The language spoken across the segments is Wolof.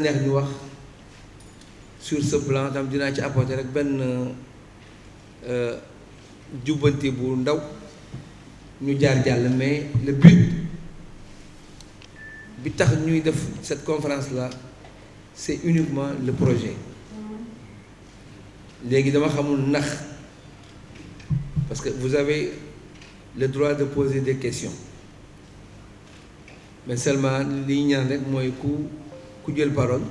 neex ñu wax sur ce plan tam dinaa ci apporter rek benn jubbanti bu ndaw ñu jaar jàll. Mais le but bi tax ñuy def cette conférence là c'est uniquement le projet. léegi dama xamul ndax parce que vous avez le droit de poser des questions, mais seulement li ñu ñaan rek mooy ku jël parole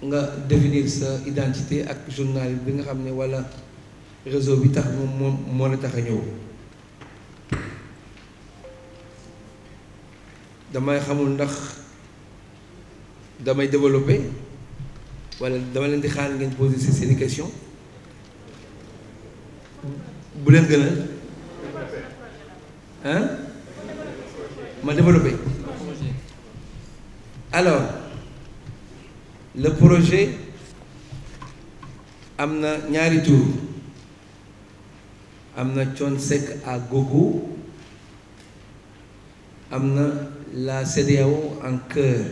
nga définir sa identité ak journal bi nga xam ne walla réseau bi tax moom moo la tax a ñëw. damay xamul ndax damay développer walla dama leen di xaar ngeen poser seeni question bu leen gën a ma développer. Alors le projet am na ñaari tour, am na Thione Seck à gogo, am na la CEDEAO en cœur.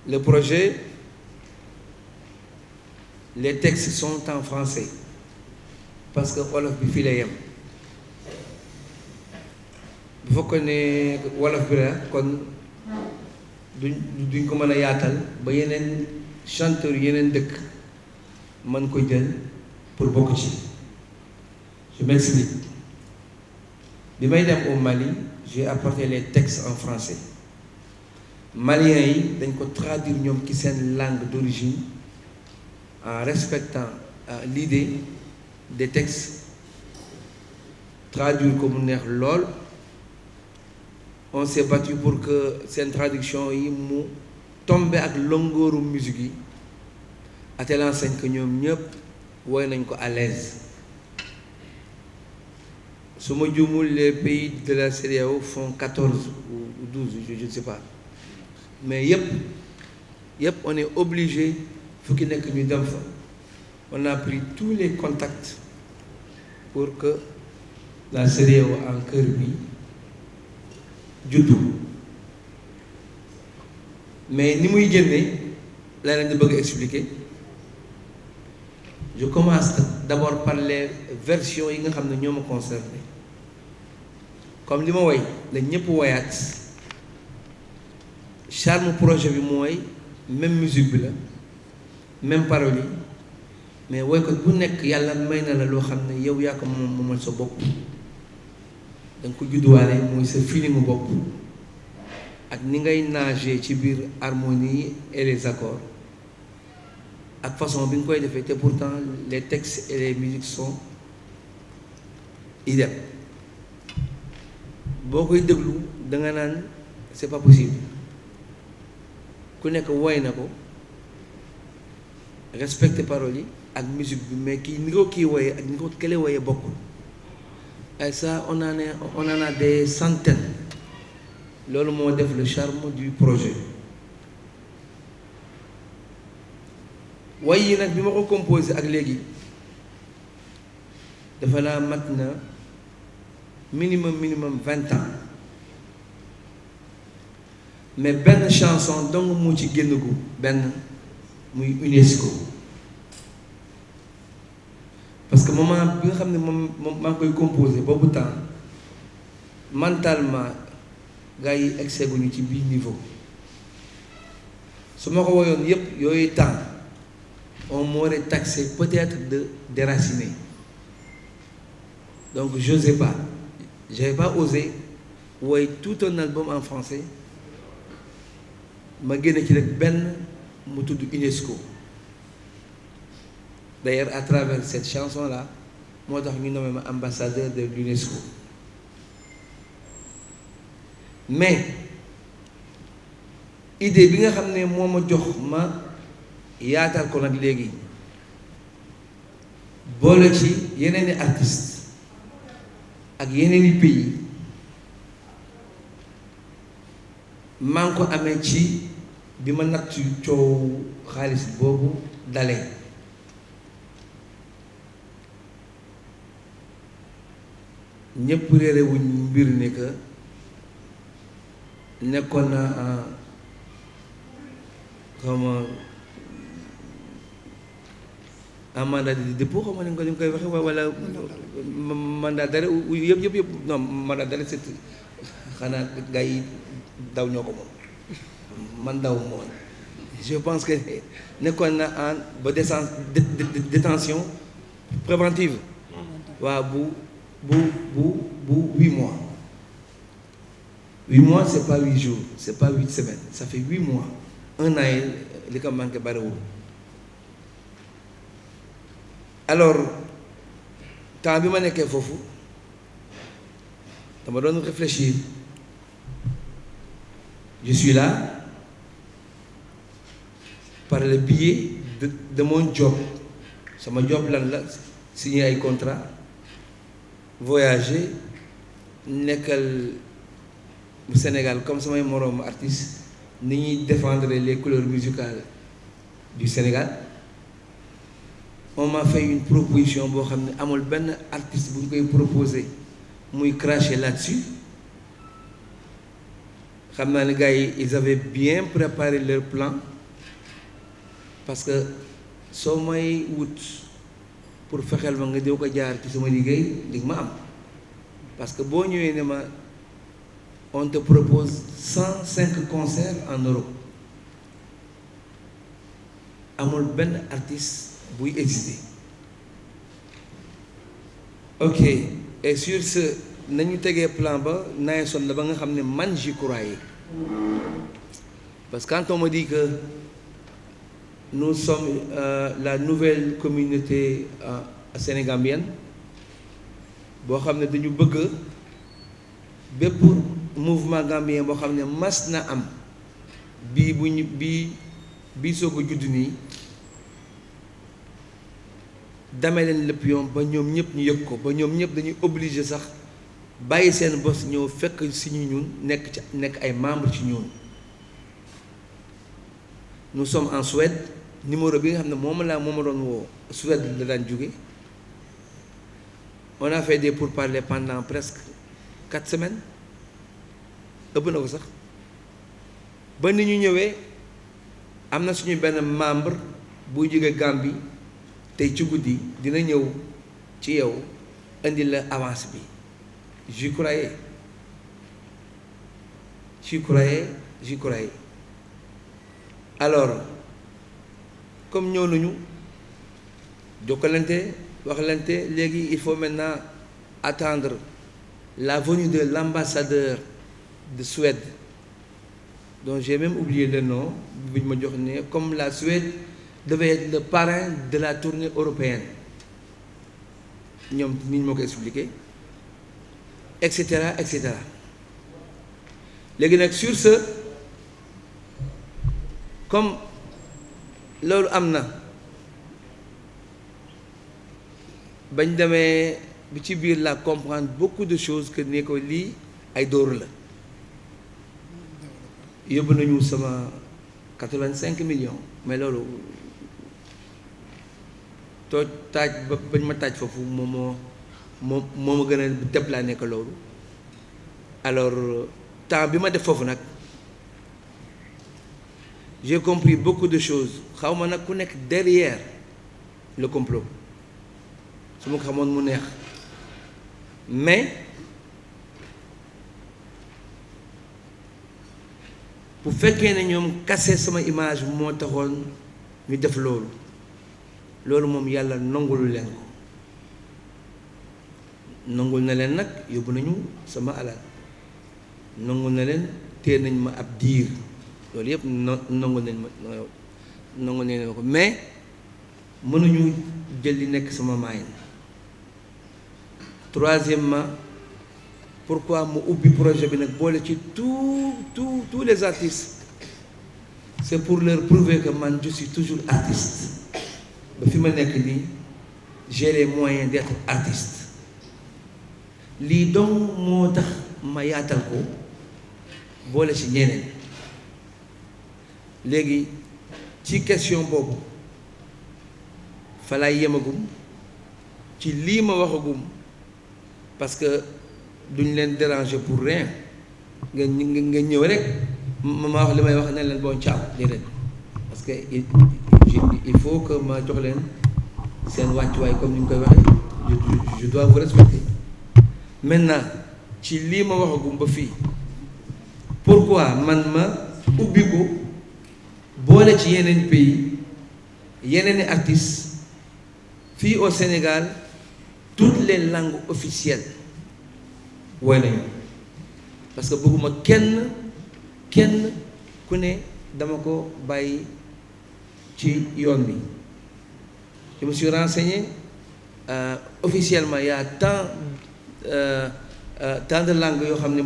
Le projet, les textes sont en français parce que wolof bi fii la yem. bu fekkoon ne wolof bi la kon duñ ko mën a yaatal ba yeneen chanteur yeneen dëkk mën ko jël pour bokk ci. Je m'explique. bi may dem au Mali, j'ai apporté les textes en français. Maliens yi dañ ko traduire ñoom ci seen langue d'origine en respectant l'idée des textes, traduire ko mu neex lool. On s'est battu pour que seen traduction yi mu tombe ak longueuru musique yi à telle enseigne que ñoom ñëpp woy nañ ko à l'aise. su ma juumul les pays de la CEDEAO font 14 ou 12, je ne sais pas, mais yëpp on est obligé fukki nekk ñu dem fa. On a pris tous les contacts pour que la CEDEAO en cœur bi juddu. Mais ni muy génnee la leen di bëgg expliquer. Je commence d'abord par les versions yi nga xam ne ñoo ma concerné. Comme li ma woy la ñëpp woyaat, charme projet bi mooy même musique bi la même parole yi, mais woykat bu nekk yàlla may na la loo xam ne yow yaa ko moomal sa bopp. da nga ko judduwaale mooy sa feelingu bopp ak ni ngay nager ci biir harmonie et les accords ak façon bi nga koy defee te pourtant les textes et les musiques sont idem. boo koy déglu da nga naan c'est pas possible. ku nekk woy na ko respecter paroles yi ak musique bi, mais kii ni ko kii woyee ak ni ko kële woyee bokkul. Et ça on en a des centaines. loolu moo def le charme du projet. way yi nag bi ma ko composé ak léegi dafa naa mat na minimum 20 ans, mais benn chanson dong moo ci génn gu benn muy UNESCO. parce que moment bi nga xam ne moom maa ngi koy composé boobu temps mentalement gars yi excès guñu ci bii niveau. su ma ko woyoon yépp yooyu temps on m'aurait taxé peut-être de déraciné. Donc j'avais pas osé woy tout un album en français ma génne ci rek benn mu tudd UNESCO. D'ailleurs à travers cette chanson là moo tax ñu nommé ma ambassadeur de l'UNESCO. Mais idée bi nga xam ne moo ma jox ma yaatal ko nag léegi boole ci yeneeni artistes ak yeneeni pays maa ngi ko amee ci bi ma natt coow xaalis boobu dalee. ñëpp réere wuñ mbir ne que nekkoon na xawma en mandat de dépôt xawma ni nga koy waxe wala mandat d'arrêt yëpp non mandat d'arrêt c'est xanaa gars yi daw ñoo ko moom man daw moom je pense que nekkoon na en ba détention préventive waaw bu 8 mois 8 mois c'est pas 8 jours c'est pas 8 semaines ça fait 8 mois 1 an yi li ko manqué bariwul alors temps bi ma nekkee foofu dama doon réfléchir je suis là par le biais de mon job sama job lan la signer ay contrat voyager nekkal Sénégal comme samay moroom artiste ni ñuy défendre les couleurs musicales du Sénégal. On m'a fait une proposition boo xam ne amul benn artiste bu ñu koy proposer muy cracher là-dessus xam naa ne gars yi ils avaient bien préparé leur plan parce que soo may wut pour fexeel ma nga diw ko jaar ci sama liggéey di ma am parce que boo ñëwee ne ma on te propose 105 concerts en Europe amul benn artiste buy exister ok et sur ce nañu tegee plan ba naye son la ba nga xam ne man j'y croyais parce que quand on me dit que nous sommes la nouvelle communauté sénégambienne boo xam ne dañu bëgg bépp mouvement gambien boo xam ne mas na am bii soog a judd nii damee leen lépp yoon ba ñoom ñëpp ñu yëg ko ba ñoom ñëpp dañuy obligé sax bàyyi seen bos ñëw fekk si ñun nekk ay membres ci ñun. Nous sommes en Suède numéro bi nga xam ne moom ma doon woo Suède la daan jóge on a fait des pourparlers pendant presque 4 semaines ëpp na ko sax ba ni ñu ñëwee am na suñu benn membre buy jóge Gambie tey ci guddi dina ñëw ci yow indi la avance bi j'y croyais alors comme ñëw nañu jokkalante waxlante léegi il faut maintenant attendre la venue de l'ambassadeur de Suède dont j'ai même oublié le nom bi ñu ma jox ne comme la Suède devait être le parrain de la tournée européenne ñoom ni ñu ma ko expliqué et cetera léegi nag sur ce comme loolu am na bañ demee bi ci biir la comprendre beaucoup de choses que ne ko lii ay dóor la yóbbu nañu sama 85 millions mais loolu taaj ba bañ ma taaj foofu moo ma gën a déplané ko loolu alors temps bi ma def foofu nag j'ai compris beaucoup de choses xaw ma nag ku nekk derrière le complot su ma ko xamoon mu neex mais bu fekkee ne ñoom kase sama image moo taxoon ñu def loolu moom yàlla nangul leen ko nangul na leen nag yóbbu nañu sama alal nangul na leen téye nañ ma ab diir loolu yëpp nangul nañ ko mais mënuñu jël li nekk sama maayin troisièmement pourquoi mu ubbi projet bi nag boole ci tous les artistes c'est pour leur prouver que man je suis toujours artiste ba fi ma nekk nii j'ai les moyens d'être artiste lii donc moo tax ma yaatal ko boole ci ñeneen léegi ci question boobu fa laay yemagum ci lii ma waxagum parce que duñ leen déranger pour rien nga ñëw rek ma wax li may wax ne leen bon caaw déedéet parce que il faut que ma jox leen seen wàccuwaay comme ni ñu koy waxee je dois vous respecter. Maintenant ci lii ma waxagum ba fii pourquoi man ma ubbi ko boole ci yeneen pays yeneen i artistes fii au Sénégal toutes les langues officielles woy nañu parce que bëgguma kenn ku ne dama ko bàyyi ci yoon bi. Je me suis renseigné officiellement il y a tant de langues yoo xam ne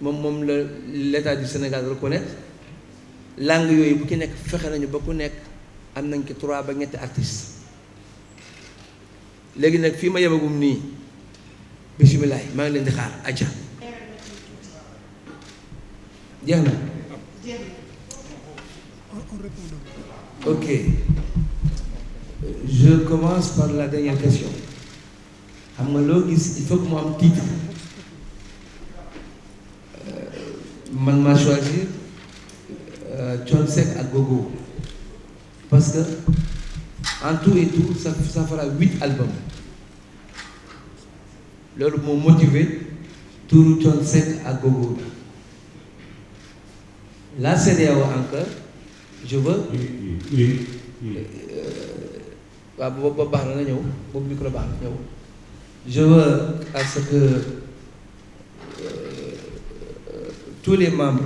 moom la l'État du Sénégal reconnaître langues yooyu bu ki nekk fexe nañu ba ku nekk am nañ ko 3 ba ñetti artistes léegi nag fii ma yemagum nii bisimilah maa ngi leen di xaar aja jeex na ok je commence par la dernière question xam nga loo gis il faut que mu am titre man maa choisir Thione Seck ak Gogo parce que en tout et tout ça fera 8 albums loolu moo motivé turu Thione Seck ak Gogo la CEDEAO encore je veux waaw boobu baax na ñëw boobu micro baax na ñëw je veux à ce que tous les membres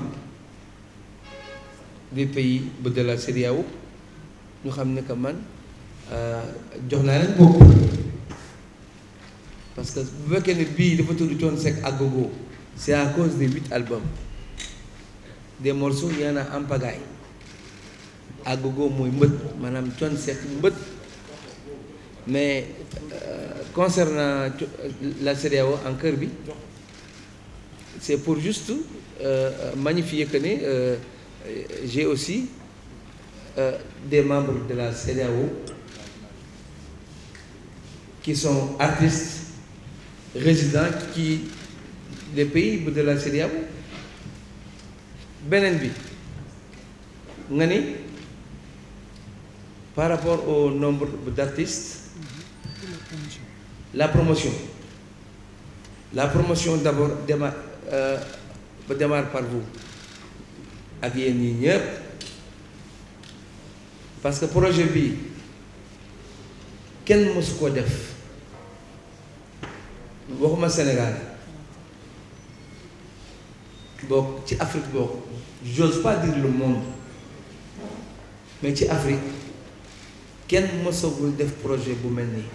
des pays de la CEDEAO ñu xam ne que man jox naa leen bopp parce que bu fekkee ne bii dafa tudd Thione Seck ak Gogo c'est à cause des 8 albums des morceaux y en a en pagaille ak Gogo mooy mbët maanaam Thione Seck mbët mais concernant la CEDEAO en cœur bi c'est pour juste magnifier que ne j'ai aussi des membres de la CEDEAO qui sont artistes résidents des pays de la CEDEAO beneen bi nga ni par rapport au nombre d'artistes la promotion d'abord démarre par vous ak yéen ñi ñëpp parce que projet bi kenn mësu ko def waxuma Sénégal bokk ci Afrique bokk j'ose pas dire le monde mais ci Afrique kenn mësagul def projet bu mel nii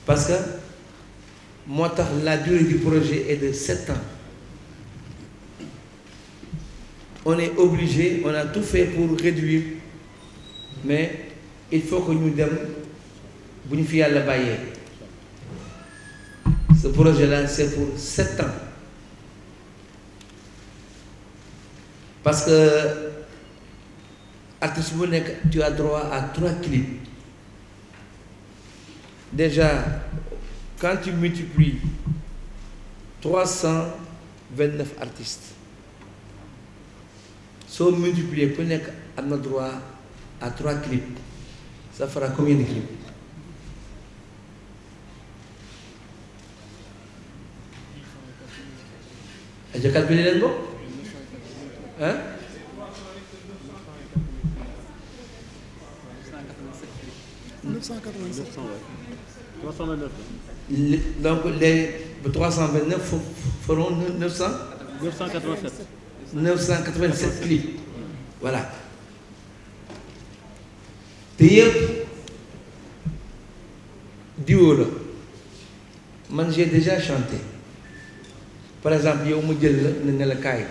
parce que moo tax la durée du projet est de 7 ans on est obligé on a tout fait pour réduire mais il faut que ñu dem bu ñu fi yàlla bàyyee ce projet là c'est pour 7 ans parce que artiste bu nekk tu as droit à 3 clips déjà quand tu multiplies 329 artistes soo multiplier ku nekk am na droit à 3 clips ça fera combien de clips je calcule leen bokk hein 329. Donc les 329 feront 987 clips voilà te yëpp diwo la man j'ai déjà chanté par exemple yow mu jël la ne la kaay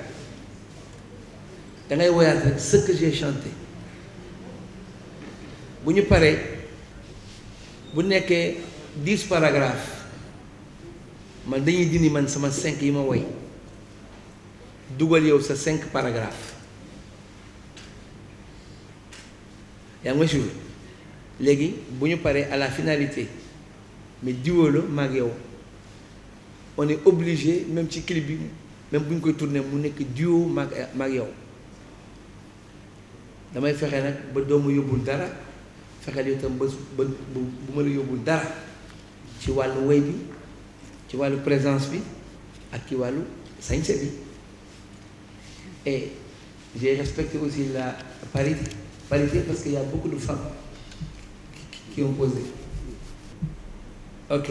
da ngay woyaat rek ce que j'ai chanté bu ñu paree bu nekkee 10 paragraphes man dañuy dindi man sama 5 yi ma woy dugal yow sa 5 paragraphes yaa ngi may suivre léegi bu ñu paree à la finalité mais diwoo la maag yow on est obligé même ci clip bi même bu ñu koy tourner mu nekk duo maag yow damay fexe nag ba doomu yóbbul dara fexeel yow tam ba bu ma la yóbbul dara ci wàllu woy bi ci wàllu présence bi ak ci wàllu sañse bi et j'ai respecté aussi la parité parce qu'il y a beaucoup de femmes qui ont posé. Ok,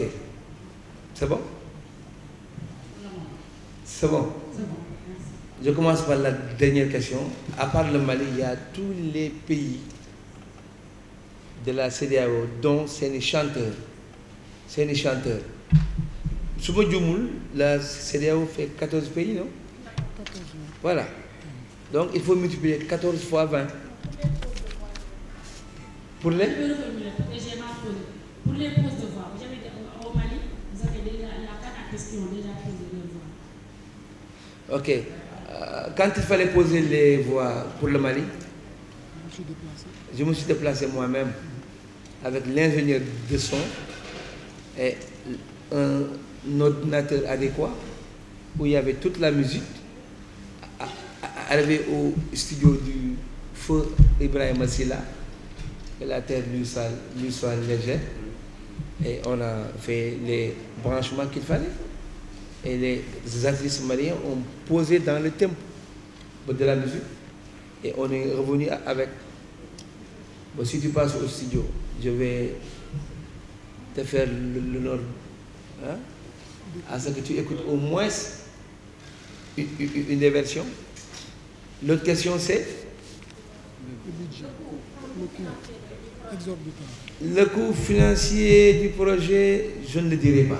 c'est bon? C'est bon. Je commence par la dernière question. À part le Mali, il y a tous les pays de la CEDEAO dont c'est les chanteurs. Si je me la CEDEAO fait 14 pays, non? 14. Voilà. Donc il faut multiplier 14 fois 20. Pour les Pour les poses de voix, vous avez dit au Mali, vous avez déjà la 4 artistes qui ont déjà posé leur voix. Ok. Quand il fallait poser les voix pour le Mali, je me suis déplacé moi-même avec l'ingénieur de son et un ordinateur adéquat où il y avait toute la musique. Arrivé au studio du feu Ibrahim Silla, que la terre lui soit légère, et on a fait les branchements qu'il fallait. Et les artistes maliens ont posé dans le tempo de la musique, et on est revenu avec. Bon, si tu passes au studio, je vais te faire l'honneur, hein, à ce que tu écoutes au moins une des versions. L'autre question c'est le coût financier du projet, je ne le dirai pas.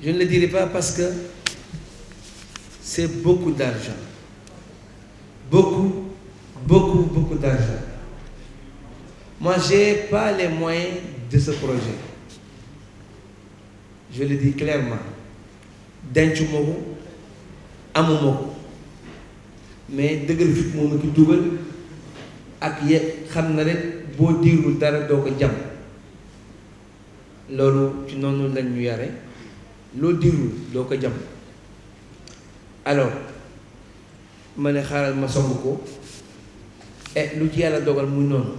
Je ne le dirai pas parce que c'est beaucoup d'argent. Beaucoup d'argent. Moi, je n'ai pas les moyens de ce projet. Je le dis clairement. Denchumoko, amumoko. Mais dëgër fit moom ki dugal ak xam na rek boo diirul dara doo ko jam loolu ci noonu lañ ñu yare loo diirul doo ko jam alors ma ne xaaral ma song ko lu ci yàlla dogal muy noonu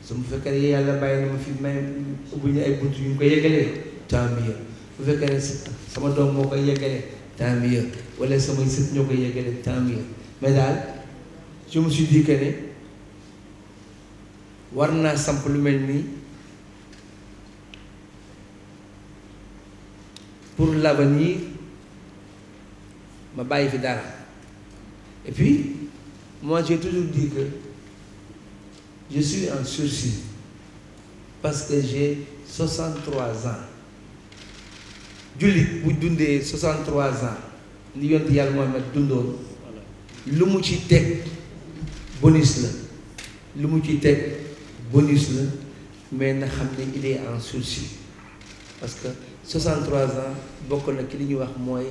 su mu fekkee yàlla bàyyi na ma fi may ubbi ñu ay bunt yu ñu ko yeggalee tant mieux bu fekkee ne sama doom moo koy yeggalee tant mieux wala samay sët ñoo koy yeggalee tant mieux. Mais daal je me suis dit que ne war naa samp lu mel nii pour l'avenir ma bàyyi fi dara. Et puis moi j'ai toujours dit que je suis en sursis parce que j'ai 63 ans jullit bu dundee 63 ans li yonent Yàlla Muhammad dundoon lu mu ci teg bonus la mais na xam ne il est en sursis parce que 63 ans bokk na ki li ñuy wax mooy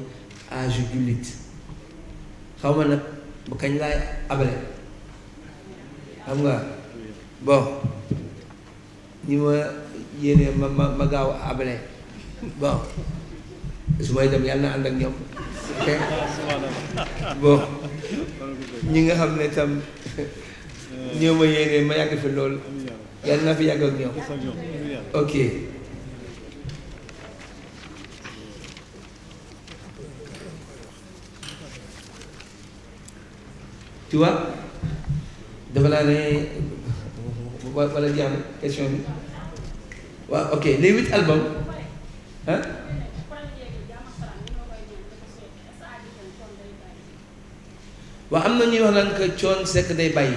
âge jullit xaw ma nag ba kañ laay abale xam nga bon ñi ma yéene ma gaaw abale bon su may dem yàlla na ànd ak ñoom bon ñi nga xam ne tam ñoo ma yéene ma yàgg fi lool yàlla naa fi yàgg ak ñoom ok tu vois dafa naa ne wala jeex na question bi waaw ok les 8 albums hein. waaw am na ñuy wax naan que Thione Seck day bàyyi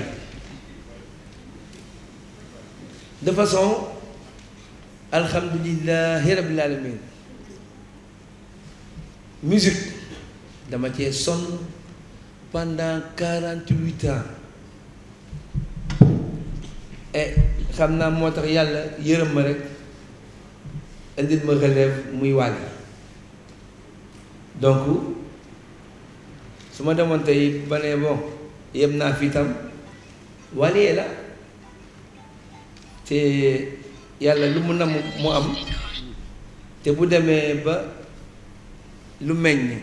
de façon alhamdulillahi rabbil alamin musique dama cee sonn pendant 48 ans et xam naa moo tax yàlla yërëm ma rek indil ma relève muy Wally donc su ma demoon tey ba ne bon yem naa fi tam Wally la te yàlla lu mu nam mu am te bu demee ba lu meññ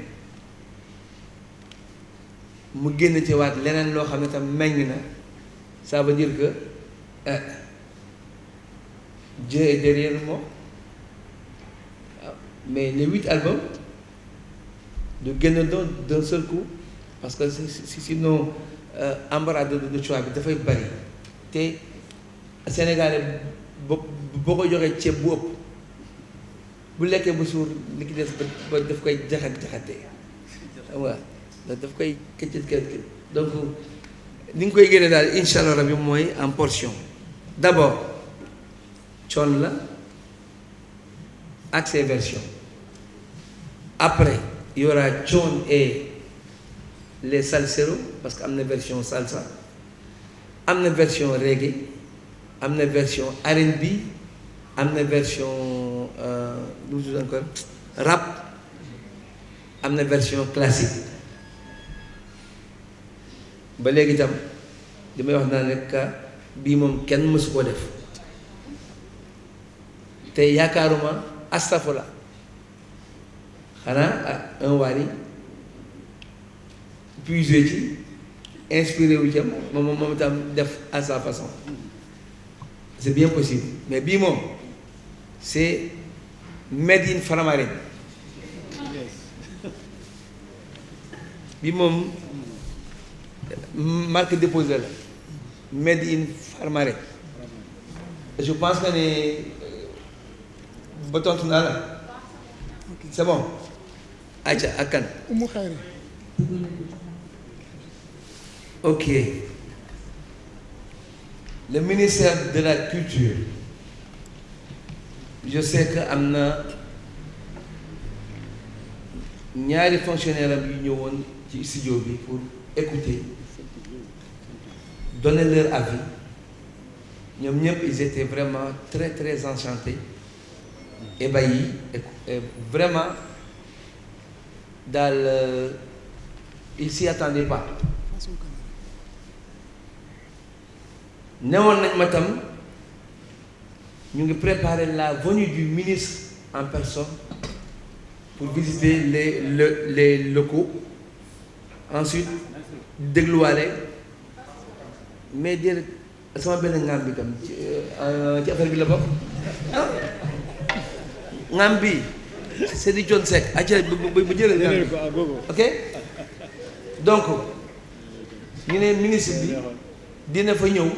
mu génn ci waat leneen loo xam ne tam meññ na ça veut dire que Dieu est derrière moi. Mais les 8 albums de génn d'un seul coup parce que sinon embarras de choix bi dafay bari te Sénégalais boo ko joxee ceeb bu ëpp bu lekkee ba suur li ki des ba daf koy jaxatee waaw daf koy këccët donc ni nga koy génne daal incha allah rabi mooy en portion d'abord Thione la ak ses versions. Après il y aura Thione et les salseros parce que am na version salsa am na version reggae am na version R&B am na version lu tudd encore rap am na version classique ba léegi itam damay wax naa ne bii moom kenn mësu koo def te yaakaaruma astafurlah xanaa un Wally puisé ci inspiré wu ci moom itam def à sa façon c'est bien possible mais bii moom c'est made in Faramareen bii moom marque déposée la made in Faramareen je pense que ne ba tontu naa la c'est bon ayca ak kan Oumou Khayri. ok le ministère de la culture je sais que am na ñaari fonctionnaire am yu ñëwoon ci studio bi pour écouter donner leur avis ñoom ñëpp ils étaient vraiment très très enchantés ébahis et vraiment daal ils s'y attendaient pas newoon nañ ma tam ñu ngi préparer la venue du ministre en personne pour visiter les locaux ensuite dégluwaale mais déedéet sama benn ngaam bi tam ci affaire bi la bokk ngaam bi c'est di Thione Seck acca bu jëlee ngaam bi ok donc ñu ne ministre bi dina fa ñëw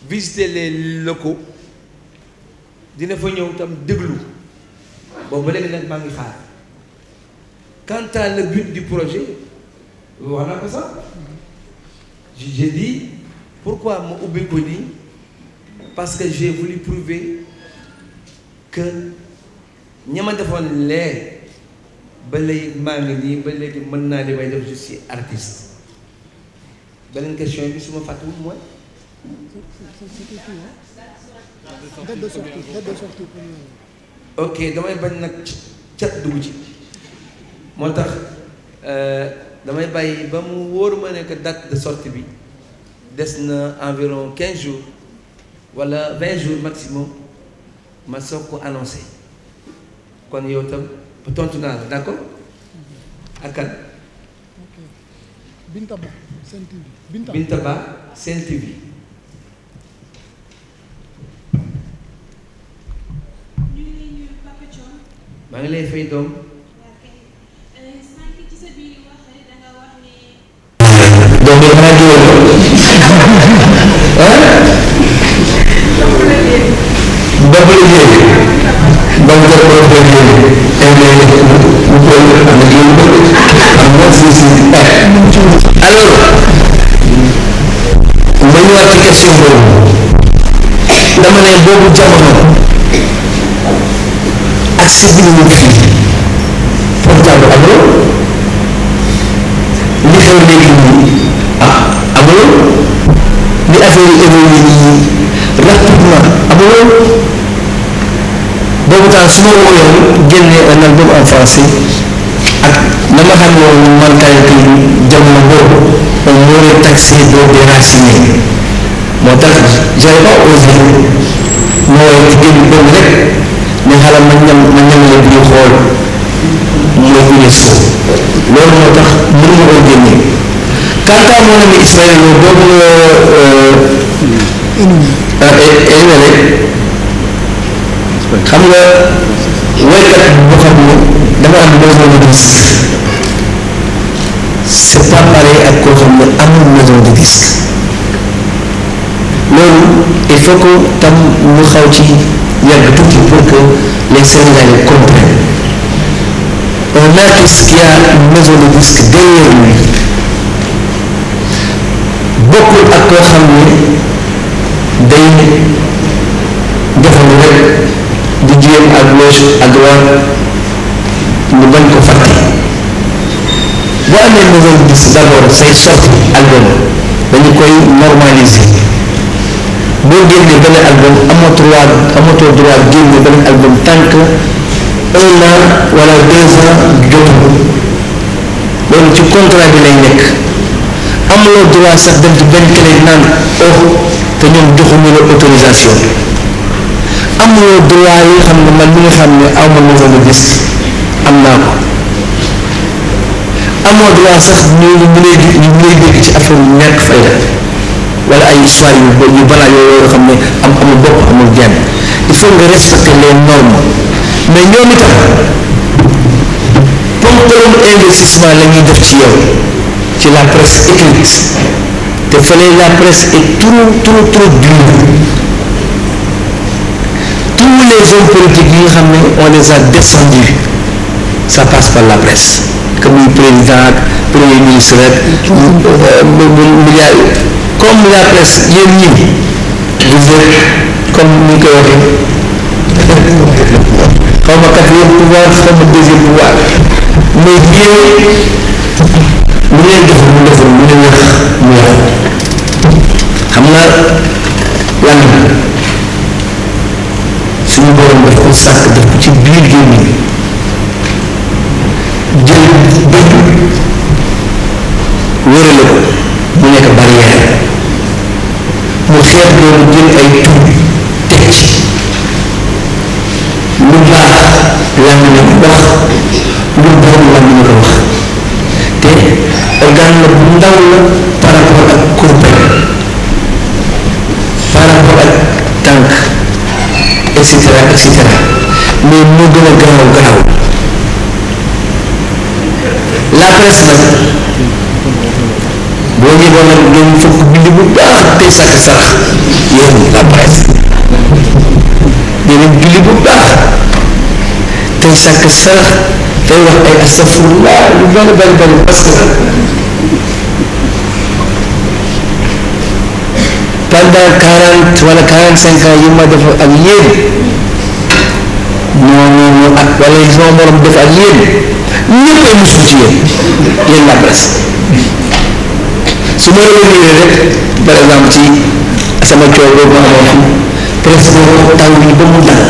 visiter les locaux dina fa ñëw tam déglu boobu ba léegi nag maa ngi xaar quant à le but du projet wax naa ko sax j'ai dit pourquoi ma ubbi ko nii parce que j'ai voulu prouver que ña ma defoon lee ba léegi maa ngi nii ba léegi mën naa li may def je suis artiste beneen question bi su ma fàttewul mooy date de sortie ok damay bañ nag cat dugg ci moo tax damay bàyyi ba mu wóoru ma ne que date de sortie bi des na environ 15 jours wala 20 jours maximum ma soog ko annoncé kon yow tam ba tontu naa la d'accord ak kan Binta Ba Sen TV Binta Ba Sen TV maa ngi lay fay doom doom bi xanaa bopp liggéey donc bopp alors ma ñëwaat ci question boobu dama ne boobu jamono accessible fii portable amul li xew léegi nii amul li affaire yi évolué nii rapidement amul boobu temps su ma wooyoon génnee un album en français ak na ma xam ne mentalité jamono boobu on m'aurait taxé de déraciné moo tax j'avais pas osé ma woowee ci génn boobu rek ne xaaral ma ñam la bi ñu xool mooy UNESCO loolu moo tax mënuma koo génne quant à mon ami Ismaël Lo boobu énuméré xam nga woykat boo xam ne dama am maison de disque c'est pas pareil ak koo xam ne amul maison de disque loolu il faut que tam mu xaw ci yàgg tuuti pour que les Sénégalais comprennent un artiste qui a une maison de disque derrière lui bokkul ak koo xam ne day defalu rek di jéem à gauche à droite ñu bañ ko fàtte boo amee maison de disque d'abord say sorti album dañu koy normaliser boo génnee benn album amatoo droit génne benn album tant que 1 an wala 2 ans jotul loolu ci contrat bi lay nekk amuloo droit sax dem ci benn télé naan oh te ñoom joxuñu la autorisation amuloo droit yi xam ne man mi nga xam ne aw ma maison de disque am naa ko amoo droit sax ñu lay dégg ci affaire yu ñàkk fayda wala ay histoire yu balaa yoo xam ne amul bopp amul genn il faut nga respecter les normes mais ñoom itam pompalum investissement la ñuy def ci yow ci la presse écrite te fële la presse est trop dure tous les hommes politiques yi nga xam ne on les a descendus ça passe par la presse comme muy président ak premier ministre rek milliard comme la presse yéen ñi vous êtes comme ni koy waxee xaw ma quatrième pouvoir xaw ma deuxième pouvoir mais yéen lu ngeen deful mu deful lu leen wax mu wax xam nga lan suñu borom daf ko sàkk def ko ci biir gémmiñ jël bëj wërale ko mu nekk barrière mu xeet loolu jël ay tur teg ci lu baax lan la ko wax lu bon lan la ko wax te organe la bu ndaw la par rapport ak kurpeñ par rapport ak tànk et cetera mais moo gën a garaaw la presse nag boo ñëwoon nag ngeen fokk bind bu baax tey sàkk sarax yéen la presse ngeen bind bu baax tey sàkk sarax tey wax ay astafurlah lu bari parce que pendant 40 wala 45 ans yi ma def ak yéen ñoo ak wala yi sama morom def ak yéen ñëpp ay musul ci yéen la presse su ma revenir rek par exemple ci sama coow boobu ma amoon presse boobu taw yi ba mu dal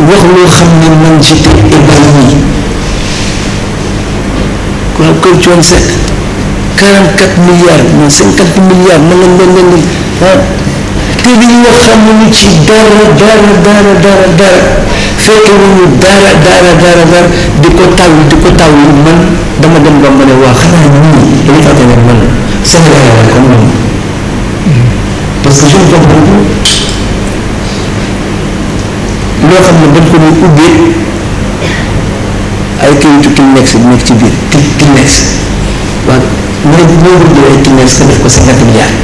wax loo xam ne man j'étais ébahi quoi kër Thione Seck 44 milliards mais 50 milliards na nga ah te li ñu wax xam nañu ci dara fekk wuñu dara di ko taw man dama dem ba ma ne waa xanaa ñii dañuy fàtte ne man Sénégal la comme moom parce que je ne comprends pas loo xam ne dañ ko doon ubbee ay kayitu Kleenex nekk ci biir Kleenex waaw moo jël ay Kleenex ka def ko 50 milliards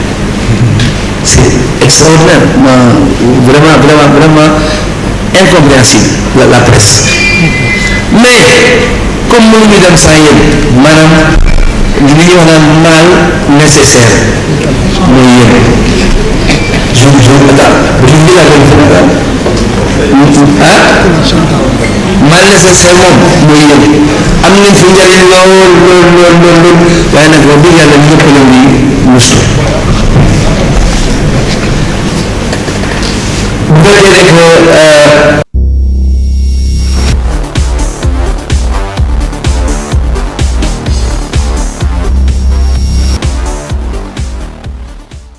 c'est extraordinaire vraiment incompréhensible la presse mais comme mënuñu dem sans yéen maanaam li ñuy wax naan mal nécessaire mooy yéen je m'attends bu ñu laa doon Sénégal mal nécessaire moom mooy yéen am nañ fi njëriñ lool waaye nag wax dëgg yàlla ñëpp la ñuy musu bu fekkee rek